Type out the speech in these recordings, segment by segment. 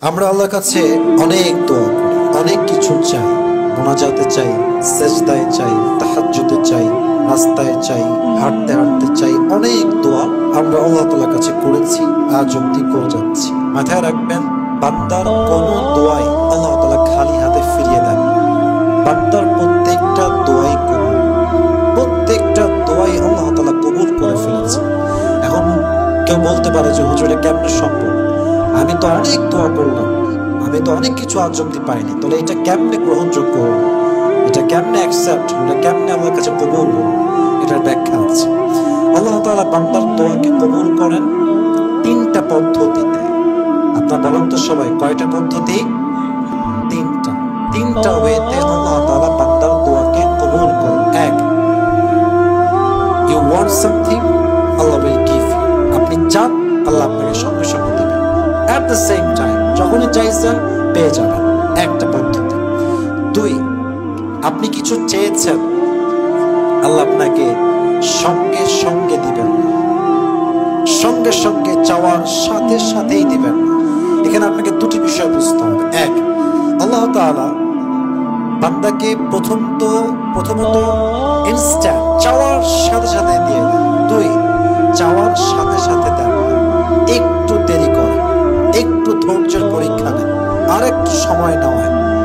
আমরা আল্লাহর কাছে অনেক দোয়া করি, অনেক কিছু চাই, মোনাজাতে চাই, সেজদায় চাই, তাহাজ্জুদে চাই, রাস্তায় চাই, হাঁটতে হাঁটতে চাই। অনেক দোয়া আমরা আল্লাহ তাআলার কাছে করেছি, আজ অব্দি করে যাচ্ছি। মাথায় রাখবেন, বান্দার কোনো দোয়াই আল্লাহ তাআলা খালি হাতে ফিরিয়ে দেন। বান্দার প্রত্যেকটা দোয়াই কবুল, প্রত্যেকটা দোয়াই আল্লাহ তাআলা কবুল করে ফেলেছে। এখন কেউ বলতে পারে যে হুজুর এটা কেমনে সম্ভব? আমি তো অনেক দোয়া করলাম, আমি তো অনেক কিছু আজ অব্দি পাইনি, তাহলে এটা কেমনে গ্রহণযোগ্য হলো? এটা কেমনে অ্যাকসেপ্ট হলো? এটা কেমনে আল্লাহর কাছে কবুল হলো? এটার ব্যাখ্যা আছে। আল্লাহ তাআলা বান্দার দোয়াকে কবুল করেন তিনটা পদ্ধতিতে। আপনারা বলেন তো সবাই, কয়টা পদ্ধতি? তিনটা। তিনটা ওয়েতে আল্লাহ তাআলা বান্দার দোয়াকে কবুল করেন। এক, ইউ ওয়ান্ট সামথিং, আল্লাহ উইল গিভ ইউ। আপনি চান, আল্লাহ আপনাকে সঙ্গে সঙ্গে দিবেন। At the same time, যখনই চাইছেন পেয়ে যাবেন, একটা পদ্ধতি। দুই, আপনি কিছু চেয়েছেন, আল্লাহ আপনাকে সঙ্গে সঙ্গে দিবেন, সঙ্গে সঙ্গে চাওয়ার সাথে সাথেই দিবেন। এখানে আপনাকে দুটি বিষয় বুঝতে হবে। এক, আল্লাহ তাআলা বান্দাকে প্রথমত ইনস্ট্যান্ট চাওয়ার সাথে সাথে দিয়ে দেন। দুই, চাওয়ার সাথে সাথে দেন, একটু দেরি করে, একটু ধৈর্যের পরীক্ষা নেয়, আর একটু সময় নেওয়া,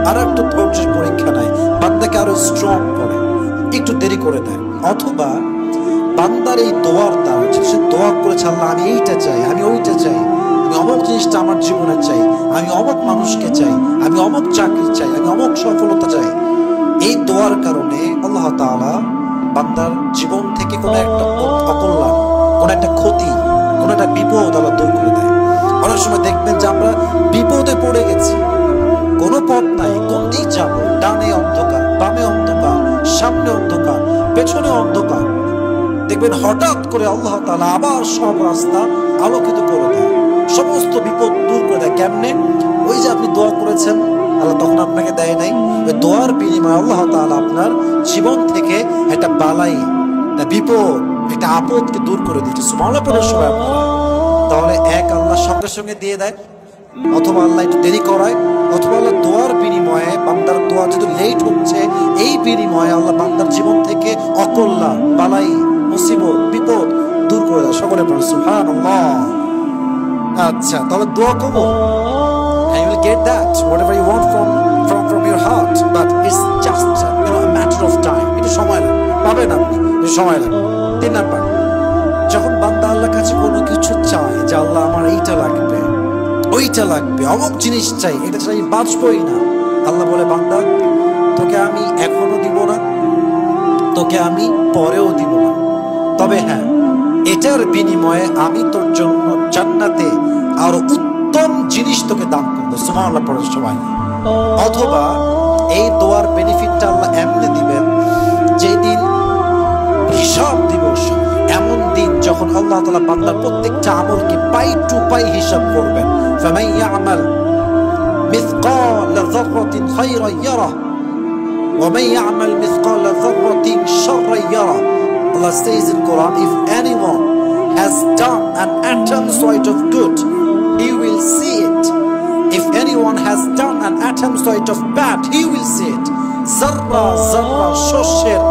আর একটু ধৈর্যের পরীক্ষা নেয়, বান্দাকে আরো স্ট্রং করে, একটু দেরি করে দেয়। অথবা বান্দার এই দোয়ার দ্বারা, সে দোয়া করেছে আল্লাহ আমি এইটা চাই, আমি ওইটা চাই, আমি অমুক জিনিসটা আমার জীবনে চাই, আমি অমুক মানুষকে চাই, আমি অমুক চাকরি চাই, আমি অমুক সফলতা চাই। এই দোয়ার কারণে আল্লাহ তাআলা বান্দার জীবন থেকে কোনো একটা অকল্যাণ, কোনো একটা ক্ষতি, কোনো একটা বিপদ আল্লাহ দূর করে দেয়। অনেক সময় দেখবেন যে আমরা বিপদে পড়ে গেছি, কোনো পথ নাই, কোন দিক যাবো, ডানে অন্ধকার, বামে অন্ধকার, সামনে অন্ধকার, পেছনে অন্ধকার। দেখবেন হঠাৎ করে আল্লাহ তাআলা আবার সব রাস্তা আলোকিত করে দেয়, সমস্ত বিপদ দূর করে দেয়। কেমনে? ওই যে আপনি দোয়া করেছেন, আল্লাহ তখন আপনাকে দেয় নাই, ওই দোয়ার বিনিময়ে আল্লাহ তাআলা আপনার জীবন থেকে একটা বালাই, একটা বিপদ, একটা আপদকে দূর করে দিচ্ছে। সুবহানাল্লাহ পড়ে সবাই আপনারা। তাহলে এক, আল্লাহ সঙ্গে সঙ্গে দিয়ে দেয়, অথবা আল্লাহ একটু দেরি করায়, অথবা আল্লাহ দোয়ার বিনিময়ে, বান্দার দোয়া যেহেতু লেট হচ্ছে, এই বিনিময়ে আল্লাহ বান্দার জীবন থেকে অকল্যাণ, বালাই, মুসিবত, বিপদ দূর করে দেয়। সকলে পড়ে সুবহানাল্লাহ। আচ্ছা, তাহলে দোয়া কবুল, and you will get that whatever you want from your heart, but it's just a matter of time. এটা সময় লাগে, পাবেন আপনি, এটা সময় লাগে। তিন নাম্বার, যখন বান্দা আল্লাহর কাছে কোনো কিছু চায় যে আল্লাহ আমার এইটা লাগবে, ওইটা লাগবে, অমুক জিনিস চাই, এটা চাই, বাঁচবই না, আল্লাহ বলে বান্দা তোকে আমি এখনো দিব না, তোকে আমি পরেও দিব না, তবে হ্যাঁ এটার বিনিময়ে আমি তোর জন্য জান্নাতে আরো উত্তম জিনিস তোকে দান করবো। সুবহানাল্লাহ পড়ে সবাই। অথবা এই দোয়ার বেনিফিটটা আল্লাহ এমনি দিবেন, যেদিন হিসাব দিবস, এমন দিন যখন আল্লাহ তাআলা বান্দার প্রত্যেকটা আমলকে পাই টু পাই হিসাব করবেন। ফামান ইয়ামাল মিসকালা যাররাতিন খায়রান ইয়ারা ওয়া মান ইয়ামাল মিসকালা যাররাতিন শাররান ইয়ারা। Allah says in Quran, if anyone has done an atom's weight of good, he will see it. If anyone has done an atom's weight of bad, he will see it. Zarra zarra শস্যের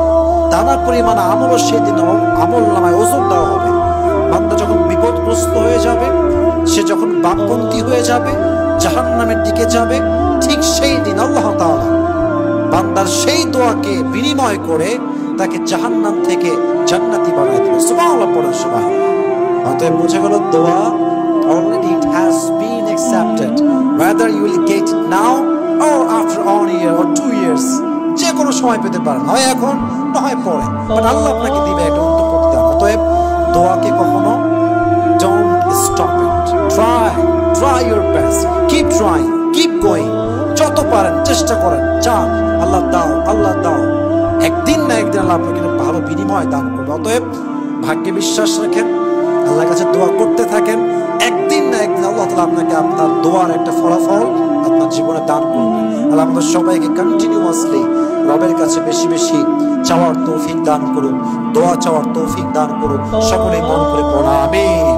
দানা পরিমাণ আমলও সেদিন আমল নামায় ওজন দেওয়া হবে। বান্দা যখন বিপদগ্রস্ত হয়ে যাবে, সে যখন বামপন্থী হয়ে যাবে, জাহান্নামের দিকে যাবে, ঠিক সেই দিন আল্লাহ তাআলা বান্দার সেই দোয়াকে বিনিময় করে তাকে জাহান্নাম থেকে জান্নাতি বানায় দিবে। সুবহানাল্লাহ পড়েন সবাই। অতএব বোঝা গেল দোয়া already it has been accepted, whether you will get it now or after 1 year or 2 years, যে কোনো সময় পেতে পারেন, হয় এখন না হয় পরে, বাট আল্লাহ আপনাকে দিবে একটা উত্তম প্রতিদান। অতএব দোয়াকে কখনো don't stop it, try your best, keep trying, keep going, যত পারেন চেষ্টা করেন, চান, আল্লাহ দাও, আল্লাহ দাও, একদিন না একদিন আল্লাহ আপনাকে ভালো বিনিময় দান করবে। অতএব ভাগ্যে বিশ্বাস রাখেন, আল্লাহর কাছে দোয়া করতে থাকেন, একদিন না একদিন আল্লাহ তাআলা আপনাকে আপনার দোয়ার একটা ফলাফল আপনার জীবনে দান করবে। আল্লাহ আমাদের সবাইকে কন্টিনিউয়াসলি রবের কাছে বেশি বেশি চাওয়ার তৌফিক দান করুন, দোয়া চাওয়ার তৌফিক দান করুন। সকলেই মন করে পড়া আমিন।